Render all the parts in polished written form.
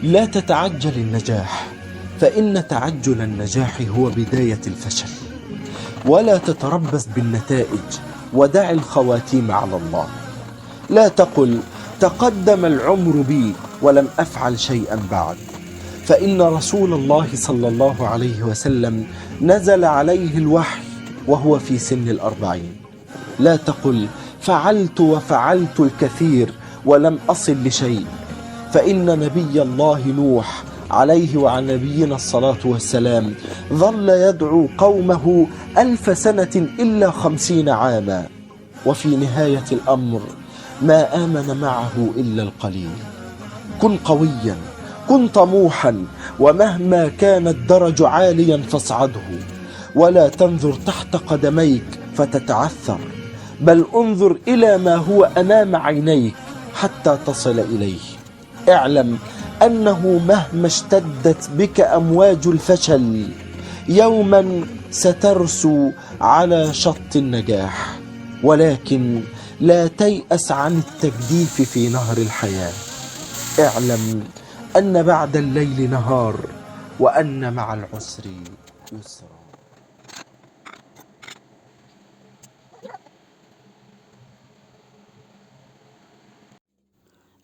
لا تتعجل النجاح، فإن تعجل النجاح هو بداية الفشل. ولا تتربص بالنتائج، ودع الخواتيم على الله. لا تقل تقدم العمر بي ولم أفعل شيئا بعد، فإن رسول الله صلى الله عليه وسلم نزل عليه الوحي وهو في سن 40. لا تقل فعلت وفعلت الكثير ولم أصل لشيء، فإن نبي الله نوح عليه وعلى نبينا الصلاة والسلام ظل يدعو قومه 1000 سنة إلا 50 عاما، وفي نهاية الأمر ما آمن معه إلا القليل. كن قويا، كن طموحا، ومهما كان الدرج عاليا فاصعده، ولا تنظر تحت قدميك فتتعثر، بل انظر إلى ما هو أمام عينيك حتى تصل إليه. اعلم أنه مهما اشتدت بك أمواج الفشل يوما سترسو على شط النجاح، ولكن لا تيأس عن التجديف في نهر الحياة. اعلم أن بعد الليل نهار، وأن مع العسر يسرا.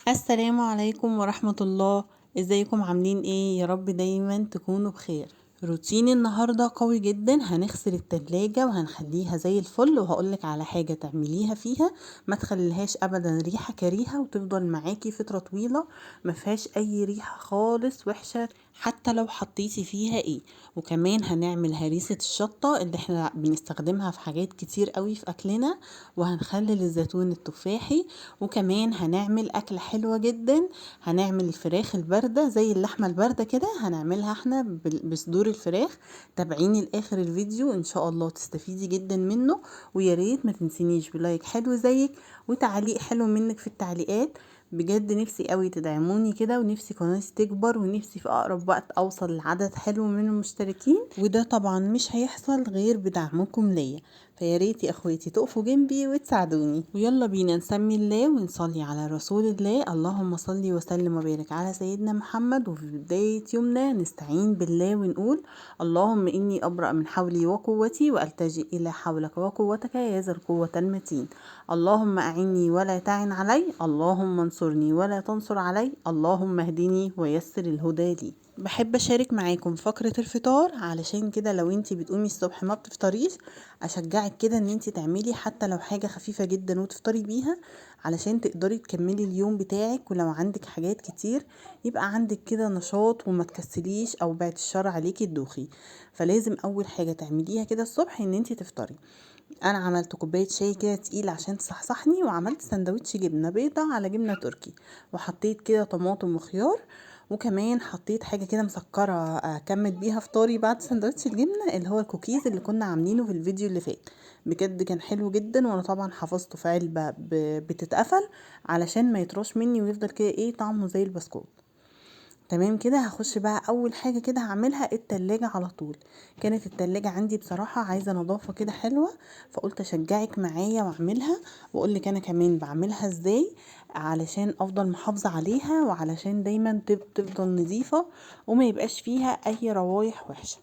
السلام عليكم ورحمة الله. ازيكم عاملين ايه؟ يا رب دايما تكونوا بخير. روتين النهاردة قوي جدا. هنغسل التلاجة وهنخليها زي الفل، وهقولك على حاجة تعمليها فيها ما تخليهاش ابدا ريحة كريهة، وتفضل معاكي فترة طويلة ما فيهاش اي ريحة خالص وحشة حتى لو حطيتي فيها ايه. وكمان هنعمل هريسة الشطة اللي احنا بنستخدمها في حاجات كتير قوي في اكلنا، وهنخلل الزيتون التفاحي. وكمان هنعمل أكلة حلوة جدا، هنعمل الفراخ الباردة زي اللحمة الباردة كده، هنعملها احنا بصدور الفراخ. تابعيني لآخر الفيديو إن شاء الله تستفيدي جدا منه. وياريت ما تنسينيش بلايك حلو زيك وتعليق حلو منك في التعليقات. بجد نفسي قوي تدعموني كده، ونفسي قناتي تكبر، ونفسي في اقرب وقت اوصل لعدد حلو من المشتركين، وده طبعا مش هيحصل غير بدعمكم ليا. فياريت يا اخواتي تقفوا جنبي وتساعدوني. ويلا بينا نسمي الله ونصلي على رسول الله. اللهم صل وسلم وبارك على سيدنا محمد. وفي بداية يومنا نستعين بالله ونقول: اللهم إني أبرأ من حولي وقوتي، وألتجئ إلى حولك وقوتك يا ذا القوة المتين. اللهم أعني ولا تعن علي، اللهم انصرني ولا تنصر علي، اللهم اهدني ويسر الهدى لي. بحب اشارك معاكم فقرة الفطار، علشان كده لو انتي بتقومي الصبح ما بتفطريش اشجعك كده ان انتي تعملي حتى لو حاجة خفيفة جدا وتفطري بيها، علشان تقدري تكملي اليوم بتاعك. ولو عندك حاجات كتير يبقى عندك كده نشاط وما تكسليش، او بعد الشر عليكي تدوخي. فلازم اول حاجة تعمليها كده الصبح ان انتي تفطري. انا عملت كوبايه شاي كده تقيل عشان تصحصحني، وعملت سندوتش جبنه بيضه على جبنه تركي، وحطيت كده طماطم وخيار. وكمان حطيت حاجه كده مسكره اكمل بيها فطاري بعد سندوتش الجبنه، اللي هو الكوكيز اللي كنا عاملينه في الفيديو اللي فات. بجد كان حلو جدا، وانا طبعا حفظته في علبه بتتقفل علشان ما يطرش مني، ويفضل كده ايه طعمه زي البسكوت. تمام كده. هخش بقى اول حاجة كده هعملها التلاجة على طول. كانت التلاجة عندي بصراحة عايزة نظافة كده حلوة، فقلت اشجعك معايا واعملها، واقولك انا كمان بعملها ازاي علشان افضل محافظة عليها، وعلشان دايما تفضل نظيفة وما يبقاش فيها اي روايح وحشة.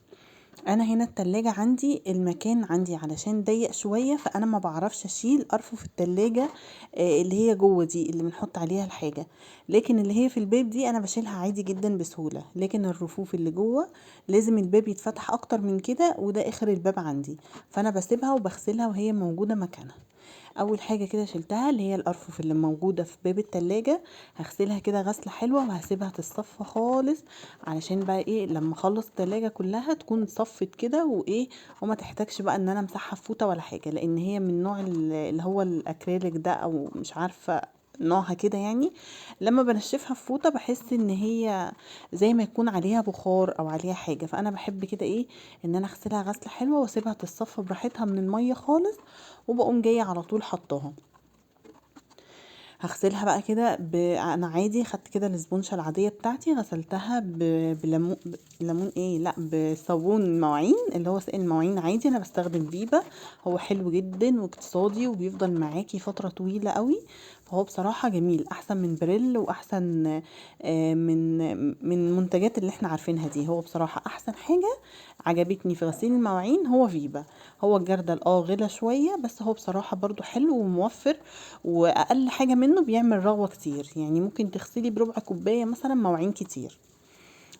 انا هنا التلاجة عندي المكان عندي علشان ضيق شوية، فانا ما بعرفش اشيل ارفف التلاجة اللي هي جوه دي اللي بنحط عليها الحاجة، لكن اللي هي في الباب دي انا بشيلها عادي جدا بسهولة. لكن الرفوف اللي جوه لازم الباب يتفتح اكتر من كده، وده اخر الباب عندي، فانا بسيبها وبغسلها وهي موجودة مكانها. اول حاجة كده شلتها اللي هي الارفف اللي موجودة في باب التلاجة، هغسلها كده غسلة حلوة وهسيبها تتصفى خالص، علشان بقى ايه لما اخلص التلاجة كلها تكون صفت كده وايه، وما تحتاجش بقى ان انا امسحها في فوطة ولا حاجة، لان هي من نوع اللي هو الاكريليك ده، او مش عارفة نوعها كده يعني. لما بنشفها في فوطة بحس ان هي زي ما يكون عليها بخار او عليها حاجة، فانا بحب كده ايه ان انا اغسلها غسلة حلوة واسيبها تتصفى براحتها من المية خالص، وبقوم جاية على طول حطاها. هغسلها بقى كده انا عادي خدت كده الاسبونشة العادية بتاعتي، غسلتها بليمون، ليمون ايه لا بصابون مواعين اللي هو سائل المواعين عادي. انا بستخدم فيبا، هو حلو جدا واقتصادي وبيفضل معاكي فترة طويلة قوي، فهو بصراحة جميل، احسن من بريل واحسن من المنتجات اللي احنا عارفينها دي. هو بصراحة احسن حاجة عجبتني في غسيل المواعين هو فيبا. هو الجردل غلا شوية، بس هو بصراحة برضو حلو وموفر، واقل حاجة منه بيعمل رغوة كتير. يعني ممكن تغسلي بربع كوباية مثلا مواعين كتير.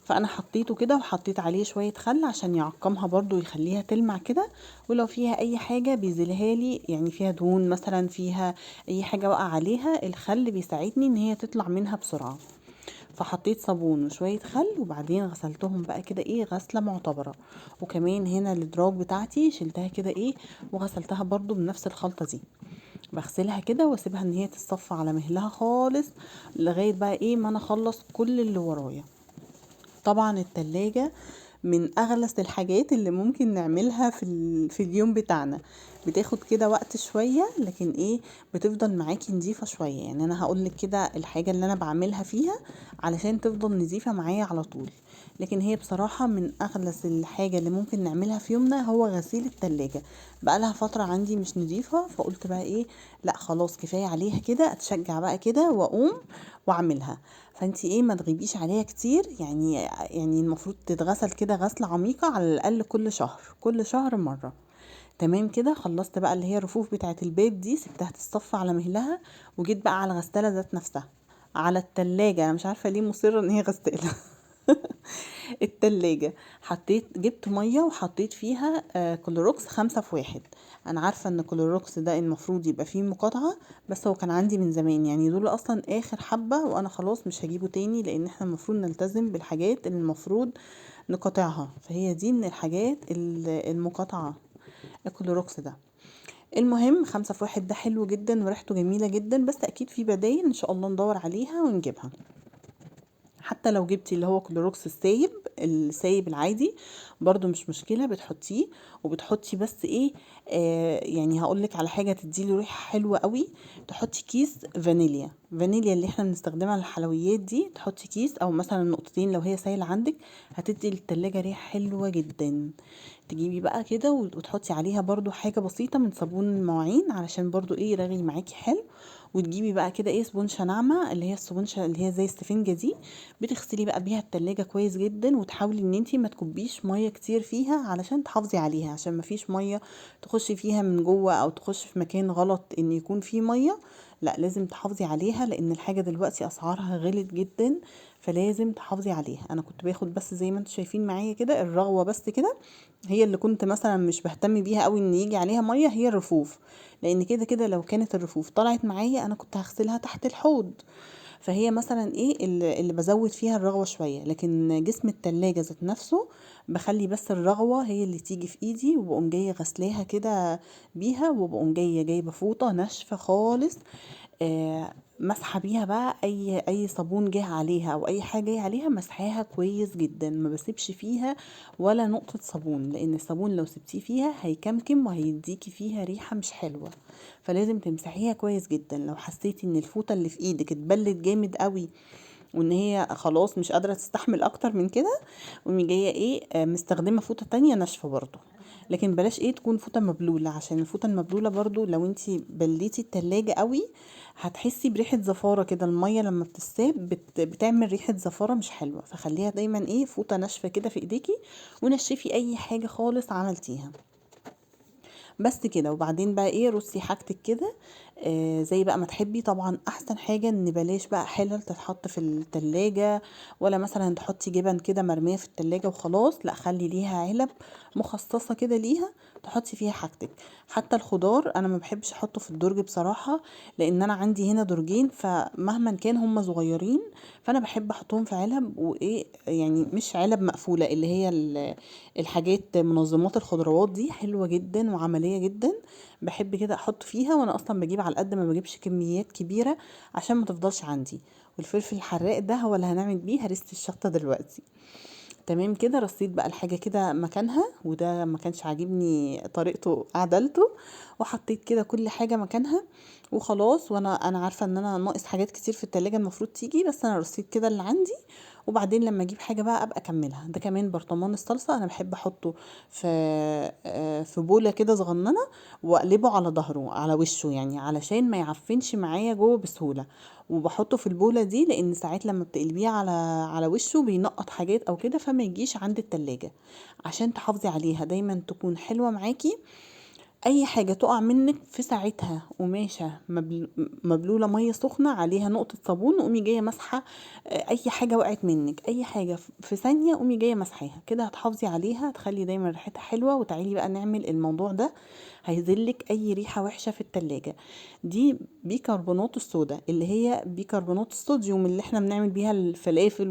فانا حطيته كده وحطيت عليه شوية خل عشان يعقمها برضو ويخليها تلمع كده. ولو فيها اي حاجة بيزيلها لي، يعني فيها دهون مثلا، فيها اي حاجة وقع عليها، الخل بيساعدني ان هي تطلع منها بسرعة. فحطيت صابون وشوية خل، وبعدين غسلتهم بقى كده غسلة معتبرة. وكمان هنا الادراج بتاعتي شلتها كده وغسلتها برضو بنفس الخلطة دي. بغسلها كده واسيبها ان هي تتصفى على مهلها خالص لغاية بقى ما انا اخلص كل اللي ورايا. طبعا التلاجة من اغلس الحاجات اللي ممكن نعملها في اليوم بتاعنا. بتاخد كده وقت شوية، لكن بتفضل معاكي نظيفة شوية. يعني انا هقولك كده الحاجة اللي انا بعملها فيها علشان تفضل نظيفة معايا على طول. لكن هي بصراحة من اغلس الحاجة اللي ممكن نعملها في يومنا هو غسيل التلاجة. بقالها فترة عندي مش نظيفة، فقلت بقى لا خلاص كفاية عليها كده، اتشجع بقى كده واقوم واعملها. فانتي ما تغيبيش عليها كتير. يعني المفروض تتغسل كده غسلة عميقة على الاقل كل شهر، كل شهر مرة. تمام كده. خلصت بقى اللي هي الرفوف بتاعه الباب دي، سبتها تتصفى على مهلها، وجيت بقى على الغسالة ذات نفسها، على التلاجة. انا مش عارفة ليه مصرة ان هي غسالة. التلاجة جبت مية وحطيت فيها كلوروكس 5 في 1. انا عارفة ان كلوروكس ده المفروض يبقى فيه مقاطعة، بس هو كان عندي من زمان. يعني دول اصلا اخر حبة وانا خلاص مش هجيبه تاني، لان احنا المفروض نلتزم بالحاجات اللي المفروض نقاطعها. فهي دي من الحاجات المقاطعة، الكلوروكس ده. المهم 5 في 1 ده حلو جدا وريحته جميلة جدا، بس اكيد في بدايل ان شاء الله ندور عليها ونجيبها. حتى لو جبتي اللي هو كلوروكس السايب العادي برضو مش مشكلة، بتحطيه. وبتحطي بس يعني هقولك على حاجة تديله ريحة حلوة قوي. تحطي كيس فانيليا اللي احنا بنستخدمها للحلويات دي. تحطي كيس او مثلا نقطتين لو هي سايلة عندك، هتدي للتلاجة ريحة حلوة جدا. تجيبي بقى كده وتحطي عليها برضو حاجة بسيطة من صابون المواعين علشان برضو يرغي معاكي حلو. وتجيبي بقى كده سبونشة ناعمة، اللي هي السبونشة اللي هي زي السفنجة دي. بتغسلي بقى بيها التلاجة كويس جدا، وتحاولي ان انتي ما تكبيش مية كتير فيها علشان تحافظي عليها، عشان ما فيش مية تخش فيها من جوه او تخش في مكان غلط ان يكون فيه مية. لا، لازم تحافظي عليها، لان الحاجة دلوقتي اسعارها غلت جدا، فلازم تحافظي عليها. انا كنت باخد بس زي ما انتم شايفين معايا كده الرغوة بس كده، هي اللي كنت مثلا مش بهتم بيها قوي ان يجي عليها مية، هي الرفوف. لان كده كده لو كانت الرفوف طلعت معايا انا كنت هغسلها تحت الحوض. فهي مثلا اللي بزود فيها الرغوة شوية. لكن جسم التلاجة ذات نفسه بخلي بس الرغوة هي اللي تيجي في ايدي، وبقوم جاية غسلاها كده بيها، وبقوم جايبة فوطة ناشفة خالص، مسحه بيها بقى اي صابون جه عليها او اي حاجه جايه عليها، مسحاها كويس جدا. ما بسيبش فيها ولا نقطه صابون، لان الصابون لو سبتيه فيها هيكمكم وهيديكي فيها ريحه مش حلوه. فلازم تمسحيها كويس جدا. لو حسيتي ان الفوطه اللي في ايدك اتبلت جامد قوي وان هي خلاص مش قادره تستحمل اكتر من كده، قومي جايه مستخدمه فوطه تانية ناشفه برضو. لكن بلاش تكون فوطه مبلوله، عشان الفوطه المبلوله برضو لو انتي بليتي التلاجة قوي هتحسي بريحه زفاره كده. الميه لما بتساب بتعمل ريحه زفاره مش حلوه. فخليها دايما فوطه ناشفه كده في ايديكي، ونشفي اي حاجه خالص عملتيها. بس كده. وبعدين بقى رصي حاجتك كده زي بقى ما تحبي. طبعا احسن حاجة ان بلاش بقى حلل تتحط في التلاجة، ولا مثلا تحطي جبن كده مرمية في التلاجة وخلاص. لا، خلي ليها علب مخصصة كده ليها تحطي فيها حاجتك. حتى الخضار انا ما بحبش احطه في الدرج بصراحة، لان انا عندي هنا درجين، فمهما كان هم صغيرين فانا بحب احطهم في علب. يعني مش علب مقفولة، اللي هي الحاجات منظمات الخضروات دي حلوة جدا وعملية جدا. بحب كده احط فيها، وانا اصلا بجيب على قد ما بجيبش كميات كبيرة عشان ما تفضلش عندي. والفلفل الحراق ده هو اللي هنعمل بيه هرسة الشطة دلوقتي. تمام كده. رصيت بقى الحاجة كده مكانها، وده ما كانش عاجبني طريقته عدلته، وحطيت كده كل حاجة مكانها وخلاص. وانا عارفة ان انا ناقص حاجات كتير في التلاجة المفروض تيجي، بس انا رصيت كده اللي عندي وبعدين لما اجيب حاجه بقى ابقى اكملها. ده كمان برطمان الصلصه انا بحب احطه في في بوله كده صغننه، واقلبه على ظهره على وشه يعني علشان ما يعفنش معايا جوه بسهوله. وبحطه في البوله دي لان ساعات لما بتقلبيه على وشه بينقط حاجات او كده، فما يجيش عند التلاجة. عشان تحافظي عليها دايما تكون حلوه معاكي، اي حاجه تقع منك في ساعتها قماشه مبلوله ميه سخنه عليها نقطه صابون، قومي جايه مسحه. اي حاجه وقعت منك، اي حاجه في ثانيه قومي جايه مسحيها كده، هتحافظي عليها، تخلي دايما ريحتها حلوه. وتعالي بقى نعمل الموضوع ده، هيزلك اي ريحه وحشه في التلاجة. دي بيكربونات الصودا، اللي هي بيكربونات الصوديوم اللي احنا بنعمل بيها الفلافل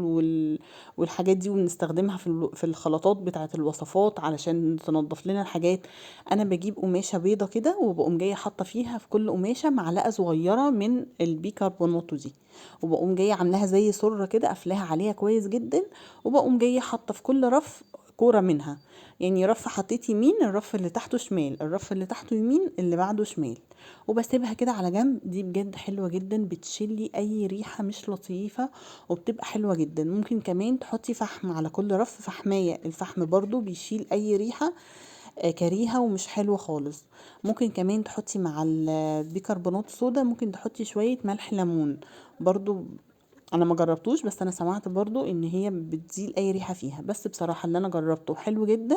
والحاجات دي، وبنستخدمها في الخلطات بتاعه الوصفات علشان تنظف لنا الحاجات. انا بجيب قماشه بيضه كده، وبقوم جايه حاطه فيها في كل قماشه معلقه صغيره من البيكربونات دي، وبقوم جايه عاملاها زي سره كده قافلاها عليها كويس جدا، وبقوم جايه حاطه في كل رف كوره منها. يعني رف حطيت يمين، الرف اللي تحته شمال، الرف اللي تحته يمين، اللي بعده شمال، وبسيبها كده على جنب. دي بجد حلوه جدا، بتشيلي اي ريحه مش لطيفه، وبتبقى حلوه جدا. ممكن كمان تحطي فحم على كل رف، فحمايه، الفحم برضو بيشيل اي ريحه كريهة ومش حلوة خالص. ممكن كمان تحطي مع البيكربونات صودا، ممكن تحطي شوية ملح ليمون برضو. انا ما جربتوش، بس انا سمعت برضو ان هي بتزيل اي ريحة فيها، بس بصراحة اللي انا جربته حلو جدا،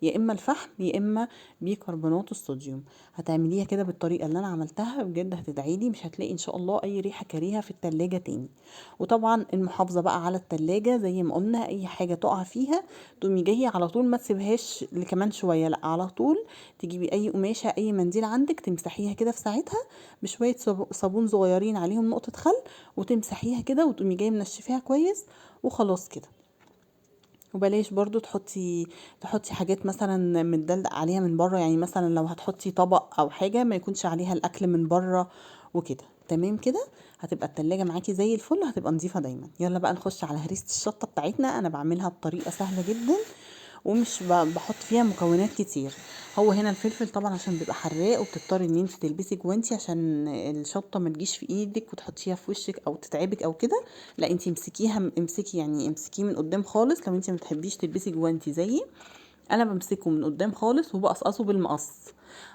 يا اما الفحم يا اما بيكربونات الصوديوم. هتعمليها كده بالطريقة اللي انا عملتها بجد هتدعيلي، مش هتلاقي ان شاء الله اي ريحة كريهة في التلاجة تاني. وطبعا المحافظة بقى على التلاجة زي ما قلنا، اي حاجة تقع فيها تقومي جاية على طول، ما تسيبهاش لكمان شوية، لا على طول تجيبي اي قماشة اي منديل عندك تمسحيها كده في ساعتها بشوية صابون صغيرين عليهم نقطة خل، وتمسحيها كده وتقومي جايه منشفيها كويس، وخلاص كده. وبلاش برضو تحطي حاجات مثلا متدلق عليها من بره، يعني مثلا لو هتحطي طبق او حاجه ما يكونش عليها الاكل من بره وكده. تمام كده، هتبقى التلاجة معاكي زي الفل، هتبقى نظيفه دايما. يلا بقى نخش على هريسه الشطه بتاعتنا. انا بعملها بطريقه سهله جدا، ومش بحط فيها مكونات كتير. هو هنا الفلفل طبعا عشان بيبقى حراق، وبتضطري ان انت تلبسي جوانتي عشان الشطه ما تجيش في ايدك وتحطيها في وشك او تتعبك او كده. لا انت امسكيها، امسكي يعني امسكيه من قدام خالص، لو انت ما بتحبيش تلبسي جوانتي زيي. انا بمسكه من قدام خالص وبقصقصه بالمقص،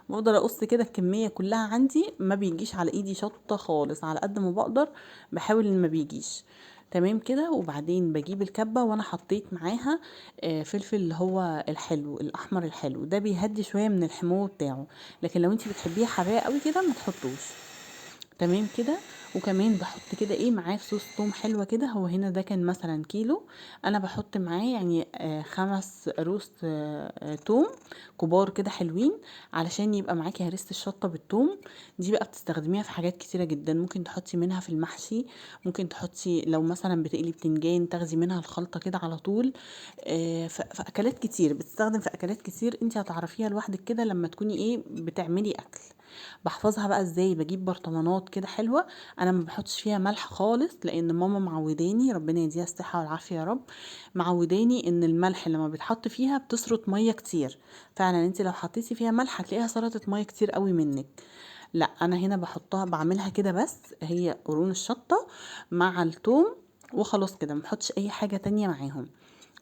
بقدر اقص كده الكميه كلها عندي، ما بيجيش على ايدي شطه خالص، على قد ما بقدر بحاول ان ما بيجيش. تمام كده. وبعدين بجيب الكبه، وانا حطيت معاها فلفل اللي هو الحلو الاحمر الحلو ده، بيهدي شويه من الحموضه بتاعه، لكن لو انت بتحبيه حراق قوي كده ما تحطوش. تمام كده. وكمان بحط كده ايه معاه فصوص توم حلوة كده. هو هنا ده كان مثلا كيلو، انا بحط معاه يعني 5 روس توم كبار كده حلوين، علشان يبقى معاكي هريسة الشطة بالثوم. دي بقى بتستخدميها في حاجات كتيرة جدا، ممكن تحطي منها في المحشي، ممكن تحطي لو مثلا بتقلي بتنجان تاخدي منها الخلطة كده على طول. في اكلات كتير بتستخدم، في اكلات كتير انت هتعرفيها لوحدك كده لما تكوني ايه بتعملي اكل. بحفظها بقى ازاي؟ بجيب برطمانات كده حلوه، انا ما بحطش فيها ملح خالص، لان ماما معوداني ربنا يديها الصحه والعافيه يا رب، معوداني ان الملح لما بيتحط فيها بتسرط ميه كتير. فعلا انت لو حطيتي فيها ملح هتلاقيها سرطت ميه كتير قوي منك. لا انا هنا بحطها بعملها كده، بس هي قرون الشطه مع الثوم وخلاص كده، ما بحطش اي حاجه تانية معاهم.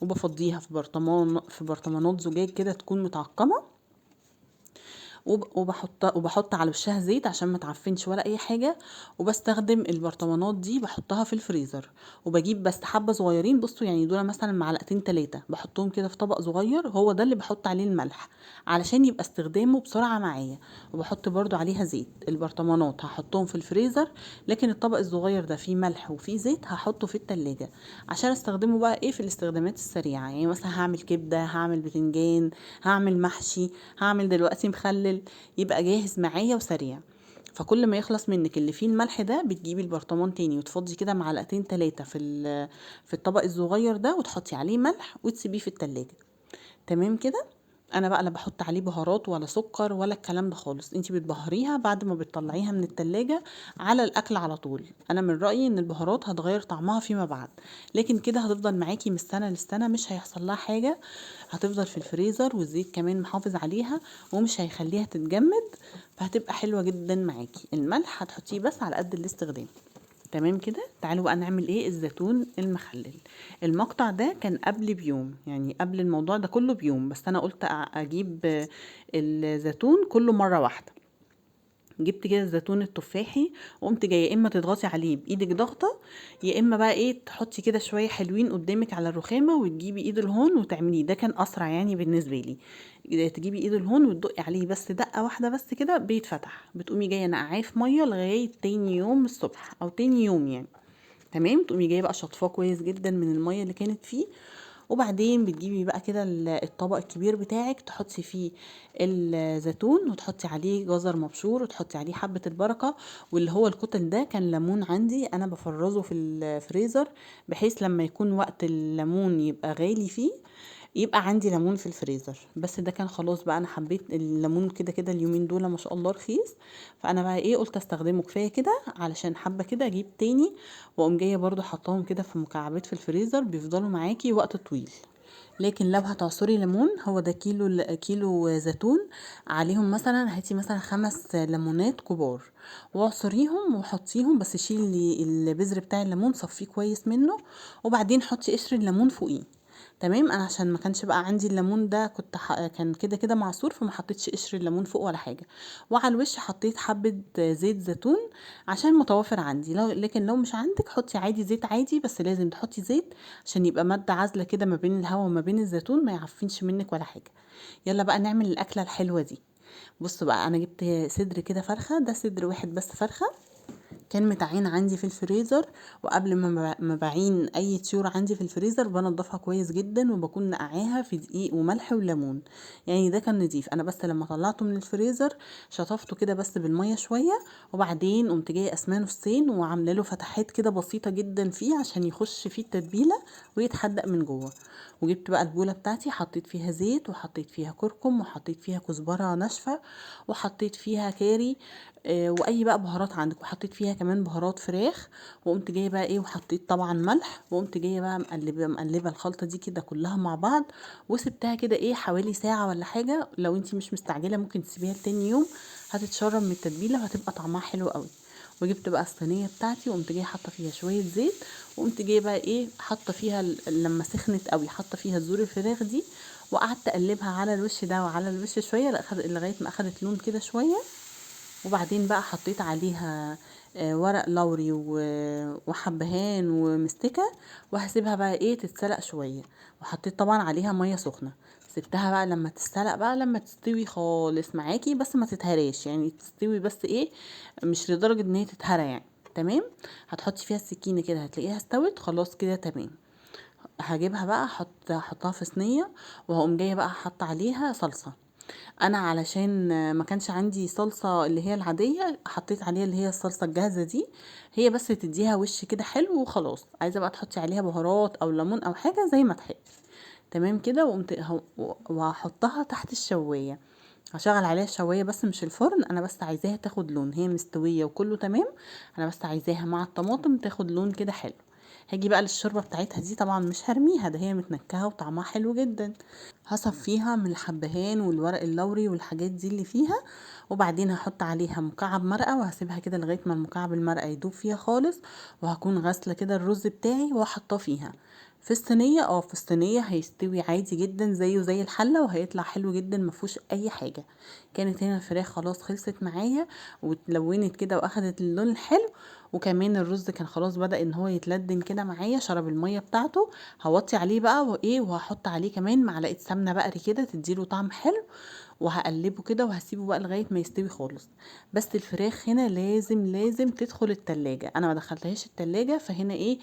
وبفضيها في برطمان، في برطمانات زجاج كده تكون متعقمه، وبحط على وشها زيت عشان ما تعفنش ولا اي حاجه. وبستخدم البرطمانات دي بحطها في الفريزر، وبجيب بس حبه صغيرين، بصوا يعني دول مثلا معلقتين 3 بحطهم كده في طبق صغير، هو ده اللي بحط عليه الملح علشان يبقى استخدامه بسرعه معايا. وبحط برضو عليها زيت. البرطمانات هحطهم في الفريزر، لكن الطبق الصغير ده فيه ملح وفيه زيت هحطه في التلاجة عشان استخدمه بقى ايه في الاستخدامات السريعه. يعني مثلا هعمل كبده، هعمل بتنجان، هعمل محشي، هعمل دلوقتي مخلل، يبقى جاهز معايا وسريع. فكل ما يخلص منك اللي فيه الملح ده بتجيبي البرطمان تاني وتفضي كده معلقتين 3 في الطبق الصغير ده، وتحطي عليه ملح وتسيبيه في التلاجة. تمام كده. انا بقى لا بحط عليه بهارات ولا سكر ولا الكلام ده خالص، انتي بتبهريها بعد ما بتطلعيها من التلاجة على الاكل على طول. انا من رأيي ان البهارات هتغير طعمها فيما بعد، لكن كده هتفضل معاكي من السنة للسنة، مش هيحصل لها حاجة، هتفضل في الفريزر، والزيت كمان محافظ عليها ومش هيخليها تتجمد، فهتبقى حلوة جدا معاكي. الملح هتحطيه بس على قد الاستخدام. تمام كده. تعالوا بقى نعمل ايه الزيتون المخلل. المقطع ده كان قبل بيوم، يعني قبل الموضوع ده كله بيوم، بس انا قلت اجيب الزيتون كله مرة واحدة. جبت كده الزيتون التفاحي، وقمت جايه يا اما تضغطي عليه بايدك ضغطه، يا اما بقى ايه تحطي كده شويه حلوين قدامك على الرخامه وتجيبي ايد الهون وتعمليه. ده كان اسرع يعني بالنسبه لي. تجيبي ايد الهون وتدقي عليه بس دقه واحده بس كده بيتفتح، بتقومي جايه نقعاه في ميه لغايه تاني يوم الصبح او تاني يوم يعني. تمام. تقومي جايه بقى شطفاه كويس جدا من الميه اللي كانت فيه، وبعدين بتجيبي بقى كده الطبق الكبير بتاعك، تحطي فيه الزيتون وتحطي عليه جزر مبشور وتحطي عليه حبة البركة. واللي هو الكتل ده كان ليمون عندي انا بفرزه في الفريزر، بحيث لما يكون وقت الليمون يبقى غالي فيه يبقى عندي ليمون في الفريزر. بس ده كان خلاص بقى، انا حبيت الليمون كده كده اليومين دول ما شاء الله رخيص، فانا بقى ايه قلت استخدمه كفايه كده، علشان حبه كده اجيب تاني واقوم جايه برضو حطاهم كده في مكعبات في الفريزر، بيفضلوا معاكي وقت طويل. لكن لو هتعصري ليمون، هو ده كيلو زيتون، عليهم مثلا هاتي مثلا 5 ليمونات كبار واعصريهم وحطيهم، بس شيلي البذر بتاع الليمون صفيه كويس منه، وبعدين حطي قشر الليمون فوقيه. تمام. انا عشان ما كانش بقى عندي الليمون ده، كان كده كده معصور، فما حطيتش قشر الليمون فوق ولا حاجه. وعلى الوش حطيت حبه زيت زيتون عشان متوافر عندي. لكن لو مش عندك حطي عادي زيت عادي، بس لازم تحطي زيت عشان يبقى ماده عازله كده ما بين الهواء وما بين الزيتون، ما يعفنش منك ولا حاجه. يلا بقى نعمل الاكله الحلوه دي. بصوا بقى، انا جبت صدر كده فرخه، ده صدر واحد بس فرخه كان متعين عندي في الفريزر. وقبل ما بعين اي طيور عندي في الفريزر بنضفها كويس جدا، وبكون نقعاها في دقيق وملح وليمون. يعني ده كان نضيف. انا بس لما طلعته من الفريزر شطفته كده بس بالميه شويه، وبعدين قمت جايه قسماه نصين وعامله له فتحات كده بسيطه جدا فيه عشان يخش فيه التتبيله ويتحدق من جوه. وجبت بقى البوله بتاعتي، حطيت فيها زيت وحطيت فيها كركم وحطيت فيها كزبره ناشفه وحطيت فيها كاري، واي بقى بهارات عندك، وحطيت فيها كمان بهارات فراخ. وقمت جايه بقى ايه وحطيت طبعا ملح، وقمت جايه بقى مقلبه الخلطه دي كده كلها مع بعض، وسبتها كده ايه حوالي ساعه ولا حاجه. لو انتي مش مستعجله ممكن تسيبيها تاني يوم، هتتشرب من التتبيله وهتبقى طعمها حلو قوي. وجبت بقى الصينيه بتاعتي وقمت جايه حاطه فيها شويه زيت، وقمت جايه بقى ايه حاطه فيها لما سخنت قوي حاطه فيها صدور الفراخ دي، وقعدت اقلبها على الوش ده وعلى الوش شويه لغايه ما اخدت لون كده شويه. وبعدين بقى حطيت عليها ورق لوري وحبهان ومستكة، وهسيبها بقى ايه تتسلق شوية. وحطيت طبعا عليها مية سخنة، سبتها بقى لما تتسلق بقى لما تستوي خالص معاكي، بس ما تتهراش يعني، تستوي بس ايه مش لدرجة ان هي تتهرى يعني. تمام. هتحطي فيها السكينة كده هتلاقيها استوت خلاص كده تمام. هجيبها بقى احطها في صينية، وهقوم جاية بقى حط عليها صلصة. انا علشان ما كانش عندي صلصة اللي هي العادية، حطيت عليها اللي هي الصلصة الجاهزة دي، هي بس تديها وش كده حلو وخلاص. عايزة بقى تحطي عليها بهارات او ليمون او حاجة زي ما تحبي. تمام كده. وهحطها تحت الشواية، هشغل عليها الشواية بس مش الفرن، انا بس عايزاها تاخد لون، هي مستوية وكله تمام، انا بس عايزاها مع الطماطم تاخد لون كده حلو. هاجي بقى للشوربة بتاعتها دي، طبعا مش هرميها، ده هي متنكهة وطعمها حلو جدا. هصفيها من الحبهان والورق اللوري والحاجات دي اللي فيها، وبعدين هحط عليها مكعب مرقة وهسيبها كده لغاية ما المكعب المرقة يدوب فيها خالص. وهكون غاسلة كده الرز بتاعي وهحطاه فيها في الصينية. في الصينية هيستوي عادي جدا زيه زي الحلة، وهيطلع حلو جدا مفهوش اي حاجة. كانت هنا الفراخ خلاص خلصت معايا واتلونت كده واخدت اللون الحلو، وكمان الرز كان خلاص بدأ ان هو يتلدن كده معايا، شرب المية بتاعته. هوطي عليه بقى وايه، وهحط عليه كمان معلقة سمنة بقري كده تديله طعم حلو، وهقلبه كده وهسيبه بقى لغايه ما يستوي خالص. بس الفراخ هنا لازم تدخل التلاجة، انا ما دخلتهاش التلاجة، فهنا ايه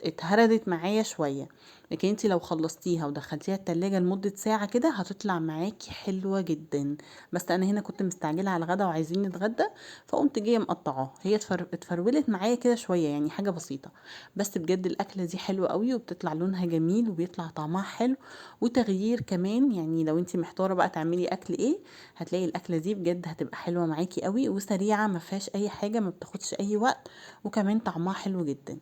اتهردت معايا شويه. لكن انتي لو خلصتيها ودخلتيها التلاجة لمدة ساعة كده هتطلع معاكي حلوة جدا. بس انا هنا كنت مستعجلة على الغدا وعايزين نتغدى، فقمت جايه مقطعاه. هي اتفرولت معايا كده شوية يعني حاجة بسيطة، بس بجد الاكلة دي حلوة قوي وبتطلع لونها جميل وبيطلع طعمها حلو وتغيير كمان. يعني لو انتي محتارة بقى تعملي اكل ايه، هتلاقي الاكلة دي بجد هتبقى حلوة معاكي قوي وسريعة، ما فيهاش اي حاجة، ما بتاخدش اي وقت، وكمان طعمها حلو جدا.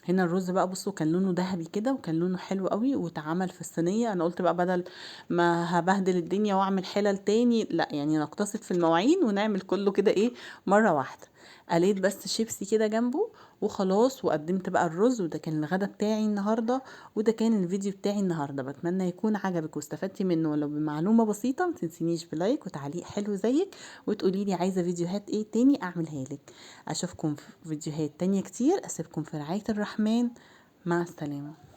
هنا الرز بقى بصوا كان لونه ذهبي كده وكان لونه حلو قوي واتعمل في الصينيه. انا قلت بقى بدل ما هبهدل الدنيا واعمل حلل تاني، لا يعني نقتصد في المواعين ونعمل كله كده ايه مره واحده. قليت بس شيبسي كده جنبه وخلاص، وقدمت بقى الرز. وده كان الغدا بتاعي النهارده، وده كان الفيديو بتاعي النهارده. بتمنى يكون عجبك واستفدتي منه ولو بمعلومه بسيطه. متنسينيش بلايك وتعليق حلو زيك، وتقولي لي عايزه فيديوهات ايه تاني اعملها لك. اشوفكم في فيديوهات تانية كتير. اسيبكم في رعايه الرحمن. مع السلامه.